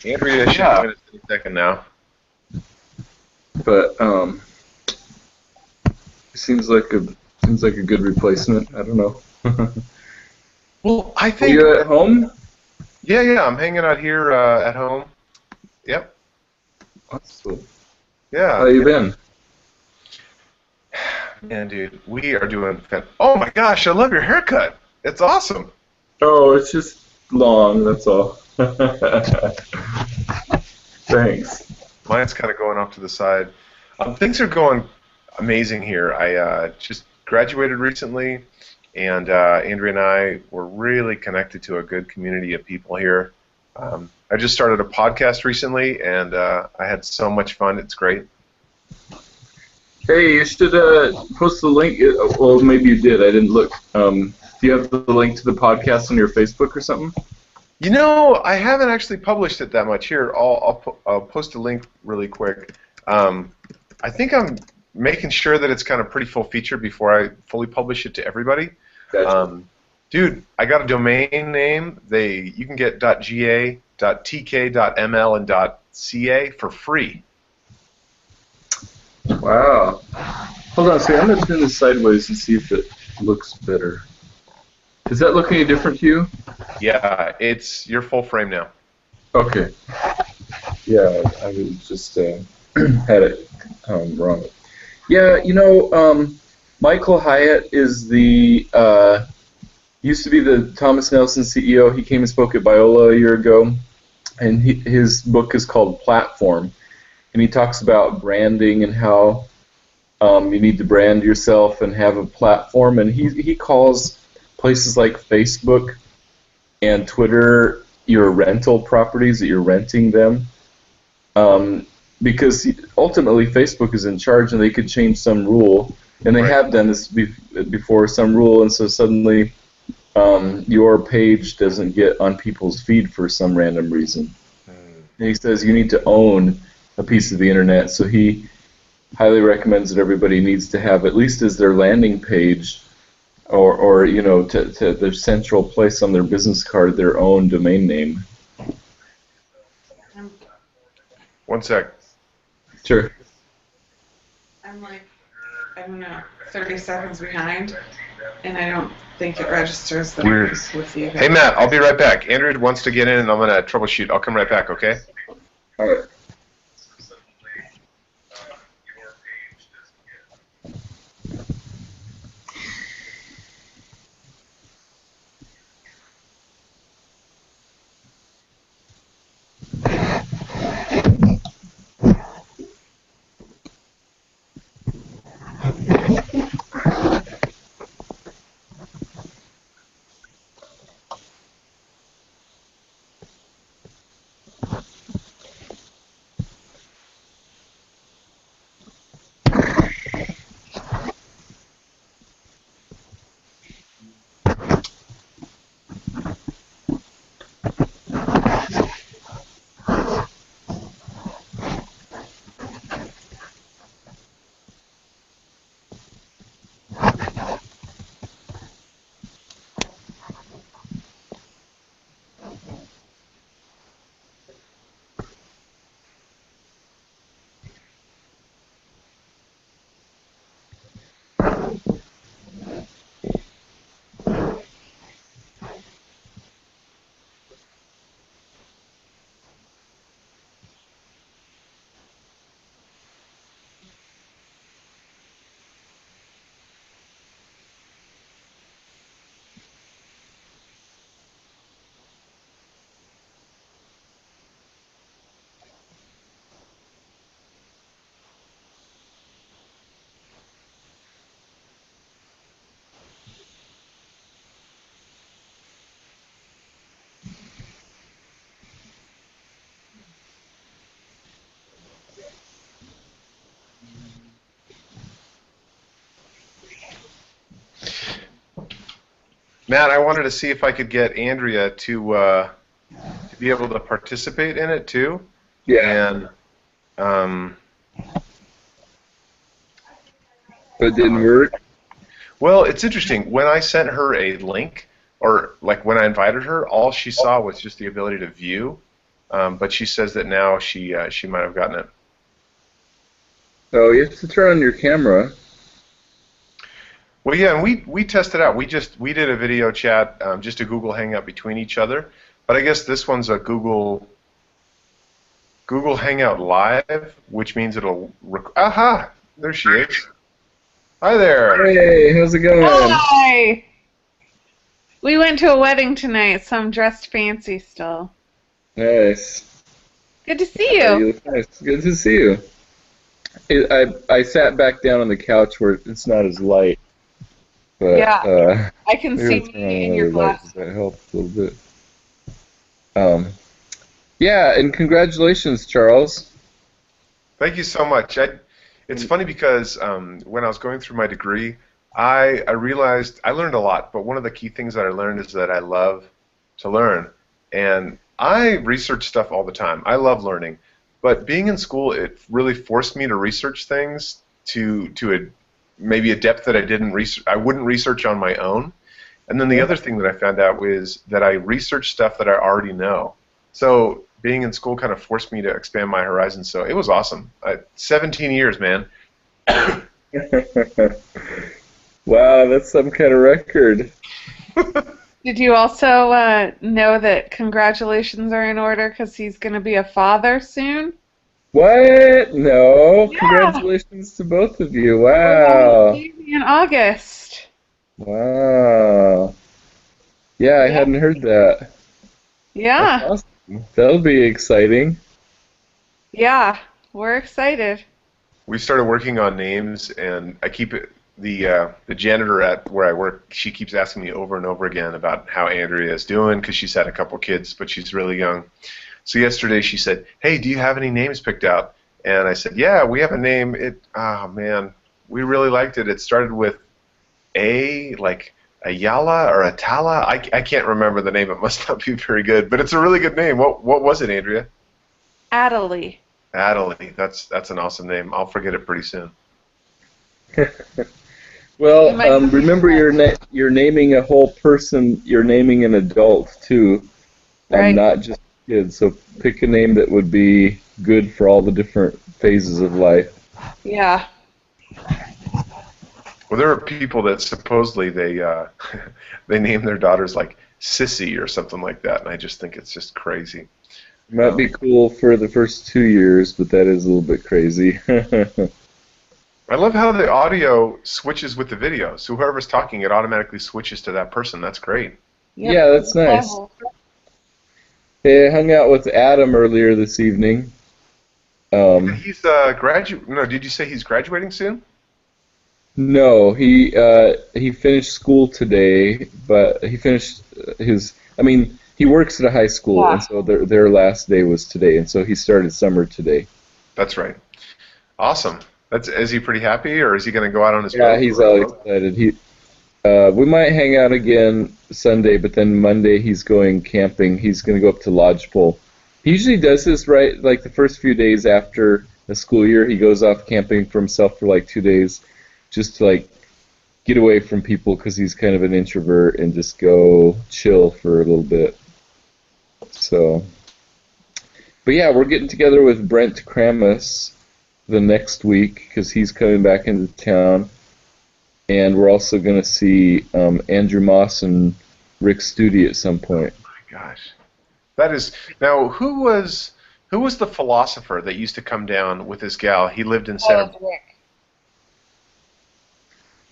Andrea should join us in a second now. But seems like a good replacement. I don't know. Well, I Are think. you at home? Yeah, I'm hanging out here at home. Yep. That's cool. Yeah. How you been? Man, dude, we are doing. Oh my gosh, I love your haircut. It's awesome. Oh, it's just long. That's all. Thanks. Mine's kind of going off to the side. Things are going amazing here. I just graduated recently, and Andrea and I were really connected to a good community of people here. I just started a podcast recently, and I had so much fun. It's great. Hey, you should post the link. Well, maybe you did. I didn't look. Do you have the link to the podcast on your Facebook or something? You know, I haven't actually published it that much. Here, I'll post a link really quick. I think I'm making sure that it's kind of pretty full feature before I fully publish it to everybody. Gotcha. Dude, I got a domain name. You can get .ga, .tk, .ml, and .ca for free. Wow. Hold on a second. I'm going to turn this sideways and see if it looks better. Does that look any different to you? Yeah, it's your full frame now. Okay. Yeah, I was just had it wrong. Yeah, you know, Michael Hyatt is the used to be the Thomas Nelson CEO. He came and spoke at Biola a year ago, and his book is called Platform, and he talks about branding and how you need to brand yourself and have a platform, and he calls places like Facebook and Twitter your rental properties that you're renting them, because ultimately Facebook is in charge and they could change some rule, and they have done this before, some rule, and so suddenly your page doesn't get on people's feed for some random reason. And he says you need to own a piece of the internet, so he highly recommends that everybody needs to have, at least as their landing page, or you know, to their central place on their business card, their own domain name. One sec. Sure. I'm like, I don't know, 30 seconds behind, and I don't think it registers that Weird. I'm with you guys. Hey, Matt, I'll be right back. Andrea wants to get in, and I'm going to troubleshoot. I'll come right back, okay? All right. Matt, I wanted to see if I could get Andrea to be able to participate in it too. Yeah. And But it didn't work. well, it's interesting. When I sent her a link, or like when I invited her, all she saw was just the ability to view. But she says that now she might have gotten it. Oh, you have to turn on your camera. Well, yeah, and we tested out. We did a video chat, just a Google Hangout between each other. But I guess this one's a Google Hangout Live, which means it'll. Aha! There she is. Hi there. Hey, how's it going? Hi! We went to a wedding tonight, so I'm dressed fancy still. Nice. Good to see Yeah, you. you look nice. Good to see you. I sat back down on the couch where it's not as light, but Yeah, I can maybe see I'll turn on me in your another light. glass. Does that help a little bit? Um, yeah, and congratulations, Charles. Thank you so much. It's funny because when I was going through my degree, I realized I learned a lot, but one of the key things that I learned is that I love to learn. And I research stuff all the time. I love learning. But being in school, it really forced me to research things maybe a depth that I wouldn't research on my own. And then the other thing that I found out was that I researched stuff that I already know. So being in school kind of forced me to expand my horizons. So it was awesome. 17 years, man. Wow, that's some kind of record. Did you also know that congratulations are in order because he's going to be a father soon? What? No. Yeah, Congratulations to both of you. we're having a Wow. baby in August. Wow. Yeah, I Yeah, hadn't heard that. That's yeah, awesome. That'll be exciting. yeah. We're excited. We started working on names, and I keep it. The janitor at where I work, she keeps asking me over and over again about how Andrea is doing because she's had a couple kids, but she's really young. So yesterday she said, "Hey, do you have any names picked out?" And I said, "Yeah, we have a name. Oh man, we really liked it. It started with like Ayala or Atala. I can't remember the name. It must not be very good, but it's a really good name. What was it, Andrea?" Adelie. Adelie. That's an awesome name. I'll forget it pretty soon. You Well, might have to remember you're naming a whole person. You're naming an adult too, right. not just kids. So pick a name that would be good for all the different phases of life. Yeah. Well, there are people that supposedly they they name their daughters like Sissy or something like that, and I just think it's just crazy. It might be Um, cool for the first 2 years, but that is a little bit crazy. I love how the audio switches with the video. So whoever's talking, it automatically switches to that person. That's great. Yep. Yeah, that's nice. Hey, I hung out with Adam earlier this evening. Yeah, Um, he's graduate. No, did you say he's graduating soon? no, he finished school today, but he finished his. I mean, he works at a high school, and Yeah. so their last day was today, and so he started summer today. That's right. Awesome. Is he pretty happy, or is he going to go out on his Yeah, boat? he's all excited. We might hang out again Sunday, but then Monday he's going camping. He's going to go up to Lodgepole. He usually does this right, like the first few days after the school year. He goes off camping for himself for like 2 days, just to like get away from people because he's kind of an introvert and just go chill for a little bit. So, but yeah, we're getting together with Brent Kramus the next week because he's coming back into town. And we're also going to see Andrew Moss and Rick Studi at some point. My gosh, that is now. Who was the philosopher that used to come down with his gal? He lived in That Santa. was Rick.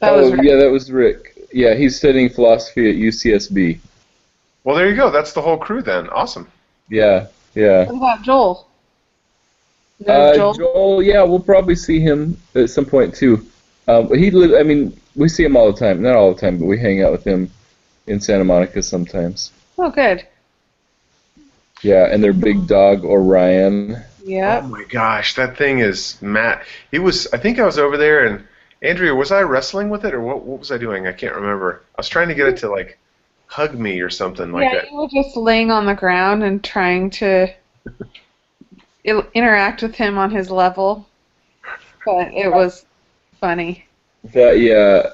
That was Oh, Rick. yeah, that was Rick. Yeah, he's studying philosophy at UCSB. Well, there you go. That's the whole crew then. Awesome. Yeah, yeah. What about Joel? No, Joel? Joel, yeah, we'll probably see him at some point too. I mean, we see him all the time. Not all the time, but we hang out with him in Santa Monica sometimes. Oh, good. Yeah, and their big dog, Orion. Oh Yep. my gosh, that thing is Matt. He was. I think I was over there, and Andrea, was I wrestling with it, or what was I doing? I can't remember. I was trying to get it to like hug me or something like Yeah, that. you were just laying on the ground and trying to interact with him on his level, but it was funny. Yeah,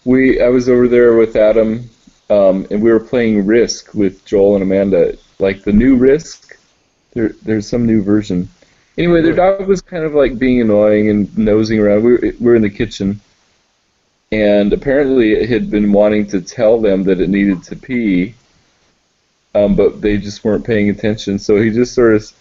I was over there with Adam and we were playing Risk with Joel and Amanda, like the new Risk. There's some new version. Anyway, their dog was kind of like being annoying and nosing around. We were in the kitchen, and apparently it had been wanting to tell them that it needed to pee, but they just weren't paying attention. So he just sort of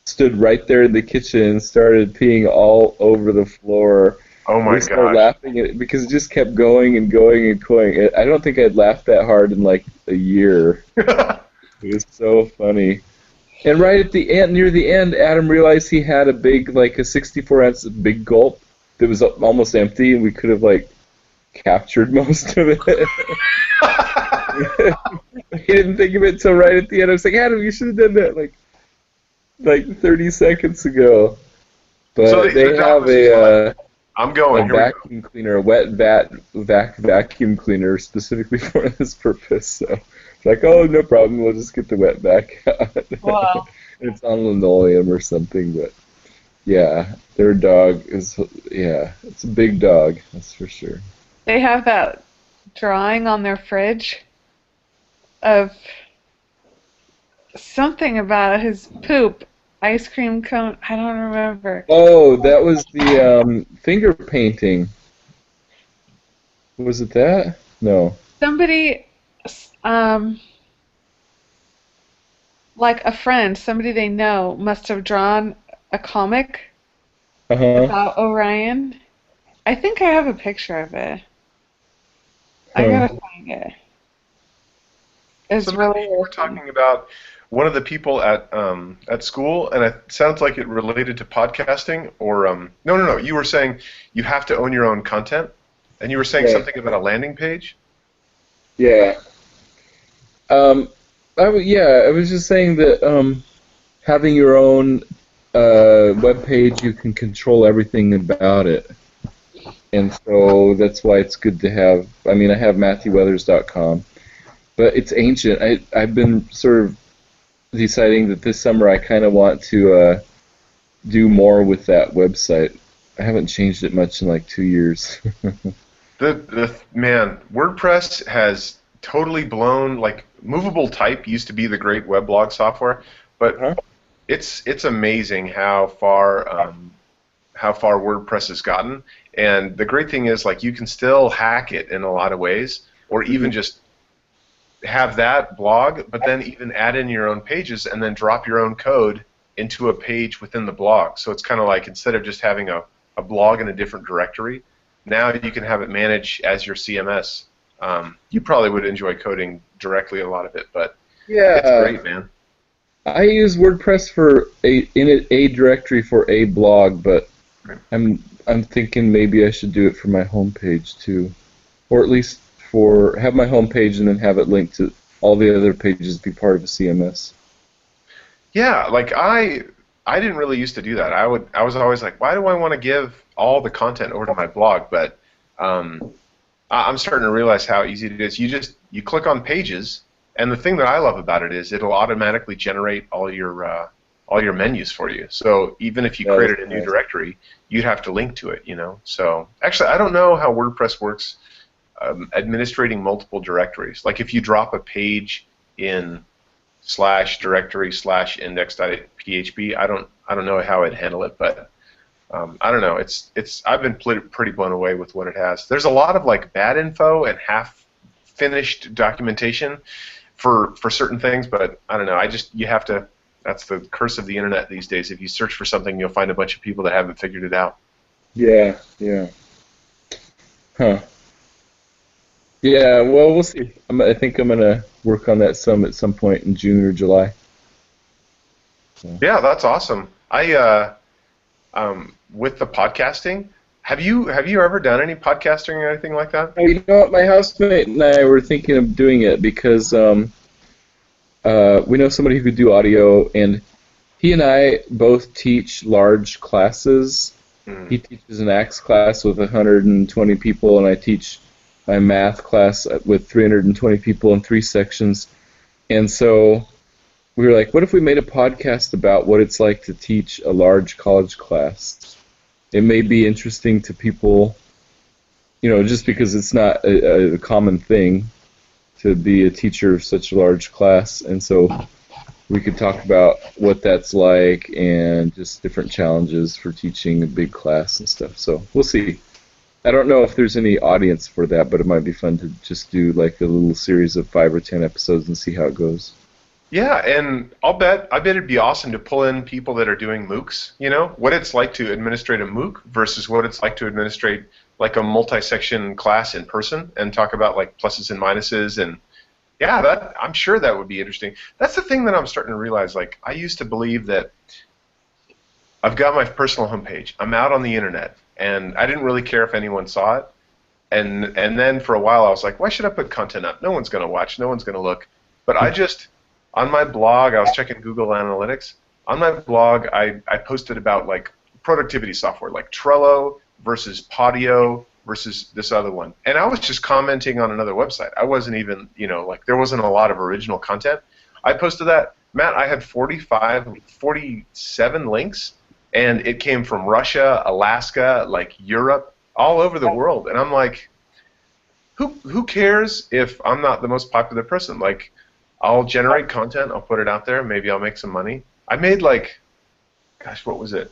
stood right there in the kitchen and started peeing all over the floor. Oh my We started gosh. laughing at it because it just kept going and going and going. I don't think I'd laughed that hard in like a year. It was so funny. And right at the end, near the end, Adam realized he had a big, like a 64-ounce big gulp that was almost empty, and we could have like captured most of it. He didn't think of it till right at the end. I was like, Adam, you should have done that like 30 seconds ago. But So they the dog have was just like, a I'm going. Here we go. vacuum cleaner, a wet vacuum cleaner specifically for this purpose. So it's like, oh, no problem. We'll just get the wet vac out. Wow. It's on linoleum or something, but yeah, their dog is, yeah, it's a big dog, that's for sure. They have that drawing on their fridge of something about his poop. Ice cream cone. I don't remember. Oh, that was the finger painting. Was it that? No. Somebody, um, like a friend, somebody they know, must have drawn a comic Uh-huh. about Orion. I think I have a picture of it. I Huh. gotta find it. It's So really, you really were talking about one of the people at school, and it sounds like it related to podcasting. Or no. You were saying you have to own your own content, and you were saying Yeah. something about a landing page. Yeah. Yeah, I was just saying that having your own web page, you can control everything about it. And so that's why it's good to have. I mean, I have MatthewWeathers.com, but it's ancient. I've been sort of deciding that this summer I kind of want to do more with that website. I haven't changed it much in like 2 years. The man, WordPress has totally blown. Like movable type used to be the great weblog software, but Huh? it's amazing how far WordPress has gotten. And the great thing is, like, you can still hack it in a lot of ways, or even just have that blog, but then even add in your own pages and then drop your own code into a page within the blog. So it's kind of like, instead of just having a blog in a different directory, now you can have it manage as your CMS. You probably would enjoy coding directly a lot of it, but it's Yeah, great, man. I use WordPress for a directory for a blog, but I'm thinking maybe I should do it for my homepage too, or at least for have my homepage and then have it linked to all the other pages be part of a CMS. Yeah, like I didn't really used to do that. I was always like, why do I want to give all the content over to my blog? But I'm starting to realize how easy it is. You click on pages, and the thing that I love about it is it'll automatically generate all your menus for you. So even if you That is created a new nice. directory, you'd have to link to it, you know. So actually, I don't know how WordPress works administrating multiple directories. Like if you drop a page in slash directory slash index.php, I don't know how I'd handle it, but I don't know. It's I've been pretty blown away with what it has. There's a lot of like bad info and half finished documentation for certain things, but I don't know. You have to. That's the curse of the internet these days. If you search for something, you'll find a bunch of people that haven't figured it out. Yeah, yeah. Huh. Yeah, well, we'll see. I think I'm gonna work on that some at some point in June or July. So. Yeah, that's awesome. With the podcasting, have you ever done any podcasting or anything like that? Oh, you know what? My housemate and I were thinking of doing it because we know somebody who could do audio, and he and I both teach large classes. Hmm. He teaches an ACTS class with 120 people, and I teach my math class with 320 people in 3 sections. And so we were like, what if we made a podcast about what it's like to teach a large college class? It may be interesting to people, just because it's not a common thing. to be a teacher of such a large class, and so we could talk about what that's like and just different challenges for teaching a big class and stuff. So we'll see. I don't know if there's any audience for that, but it might be fun to just do like a little series of 5 or 10 episodes and see how it goes. Yeah, and I bet it'd be awesome to pull in people that are doing MOOCs, what it's like to administrate a MOOC versus what it's like to administrate like a multi-section class in person and talk about like pluses and minuses and yeah, I'm sure that would be interesting. That's the thing that I'm starting to realize. Like, I used to believe that I've got my personal homepage. I'm out on the internet, and I didn't really care if anyone saw it. And then for a while, I was like, why should I put content up? No one's going to watch. No one's going to look. But on my blog, I was checking Google Analytics. On my blog, I posted about like productivity software, like Trello versus Podio versus this other one. And I was just commenting on another website. I wasn't even, like there wasn't a lot of original content. I posted that. Matt, I had 47 links, and it came from Russia, Alaska, like Europe, all over the world. And I'm like, who cares if I'm not the most popular person? Like, I'll generate content, I'll put it out there, maybe I'll make some money. I made like, gosh, what was it?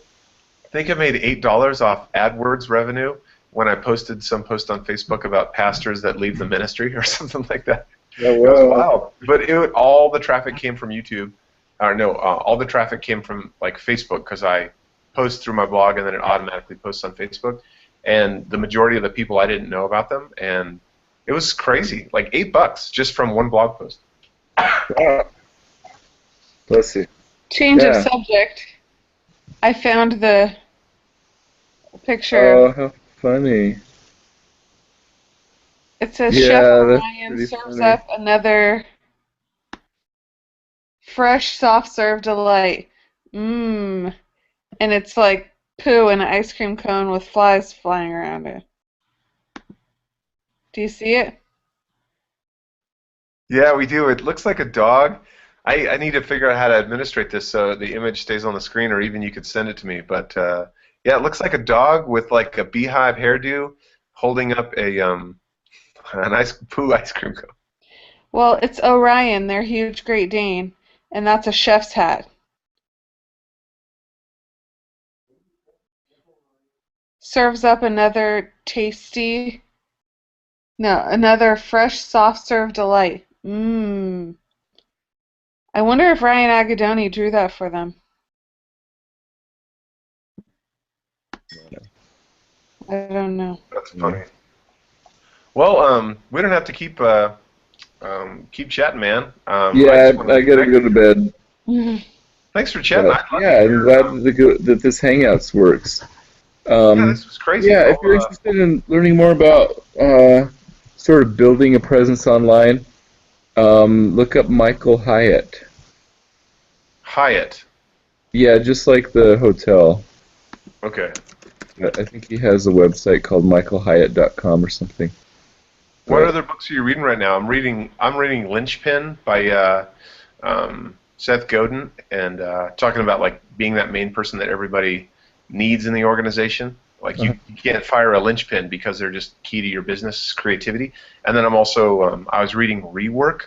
I think I made $8 off AdWords revenue when I posted some post on Facebook about pastors that leave the ministry or something like that. Oh, It was wild. But all the traffic came from YouTube. Or no, all the traffic came from like Facebook because I post through my blog and then it automatically posts on Facebook. And the majority of the people, I didn't know about them. And it was crazy. Like $8 just from one blog post. Let's see. Change of subject. I found the picture. Oh, how funny. It says Yeah, Chef that's Ryan pretty serves funny. up another fresh soft serve delight. Mmm. And it's like poo in an ice cream cone with flies flying around it. Do you see it? Yeah, we do. It looks like a dog. I need to figure out how to administrate this so the image stays on the screen, or even you could send it to me. But yeah, it looks like a dog with like a beehive hairdo, holding up a nice poo ice cream cone. Well, it's Orion, their huge Great Dane, and that's a chef's hat. Serves up another fresh soft serve delight. Mmm. I wonder if Ryan Agadoni drew that for them. I don't know. That's funny. Well, we don't have to keep chatting, man. Yeah, I gotta go to bed. Thanks for chatting. Yeah, I'm glad that this Hangouts works. Yeah, this was crazy. Yeah, if you're interested in learning more about sort of building a presence online, look up Michael Hyatt. Hyatt. Yeah, just like the hotel. Okay. I think he has a website called michaelhyatt.com or something. What other books are you reading right now? I'm reading Lynchpin by Seth Godin, and talking about like being that main person that everybody needs in the organization. Like you can't fire a linchpin because they're just key to your business creativity. And then I'm also I was reading Rework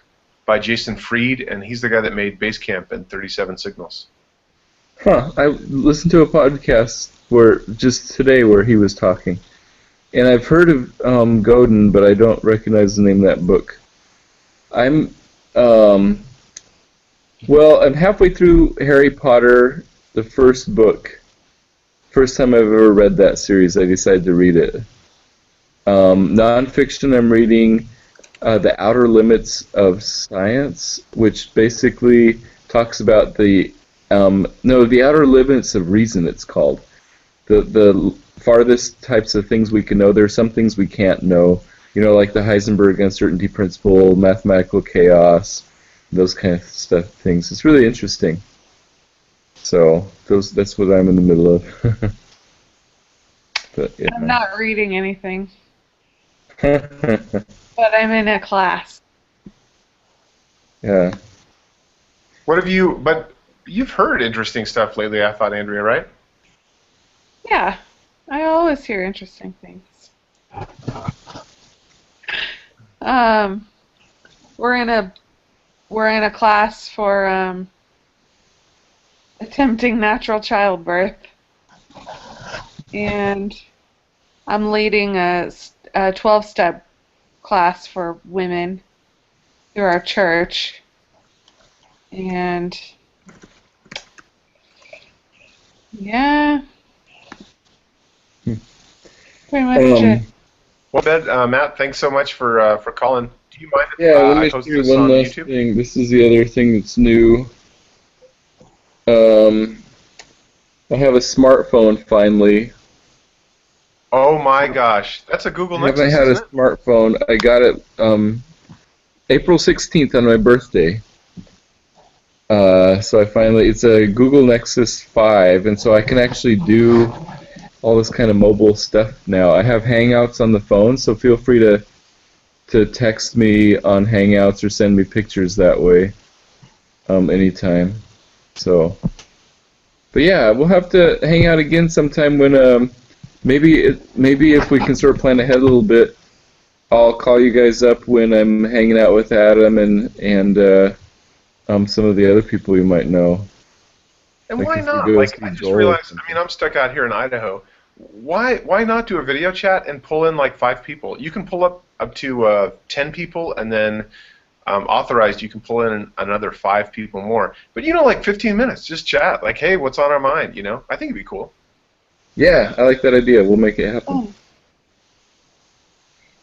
by Jason Fried, and he's the guy that made Basecamp and 37 Signals. Huh. I listened to a podcast just today where he was talking. And I've heard of Godin, but I don't recognize the name of that book. I'm halfway through Harry Potter, the first book. First time I've ever read that series, I decided to read it. Nonfiction, I'm reading The Outer Limits of Science, which basically talks about the Outer Limits of Reason, it's called. The farthest types of things we can know. There are some things we can't know, like the Heisenberg uncertainty principle, mathematical chaos, those kind of things. It's really interesting. So that's what I'm in the middle of. But, yeah. I'm not reading anything, but I'm in a class. Yeah. But you've heard interesting stuff lately, I thought, Andrea, right? Yeah, I always hear interesting things. we're in a class for attempting natural childbirth, and I'm leading a 12-step class for women through our church, and yeah, pretty much it. Well, Matt, thanks so much for calling. Do you mind if Yeah, let I me post share this one on last YouTube? thing. This is the other thing that's new. Um, I have a smartphone finally. Oh my gosh, that's a Google I haven't Nexus, had a isn't it? smartphone. I got it April 16th on my birthday. So I finally, it's a Google Nexus 5, and so I can actually do all this kind of mobile stuff now. I have Hangouts on the phone, so feel free to text me on Hangouts or send me pictures that way anytime. So, but yeah, we'll have to hang out again sometime when maybe if we can sort of plan ahead a little bit, I'll call you guys up when I'm hanging out with Adam and some of the other people you might know. And Like why if we not? go Like, see I just Joel or realized. I something. mean, I'm stuck out here in Idaho. Why not do a video chat and pull in like 5 people? You can pull up to 10 people, and then authorized, you can pull in another 5 people more. But like 15 minutes, just chat. Like, hey, what's on our mind? I think it'd be cool. Yeah, I like that idea. We'll make it happen. Oh,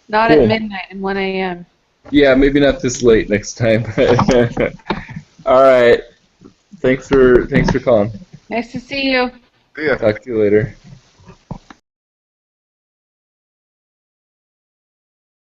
not at Cool. midnight and 1 a.m. Yeah, maybe not this late next time. All right. Thanks for calling. Nice to see you. Yeah. Talk to you later.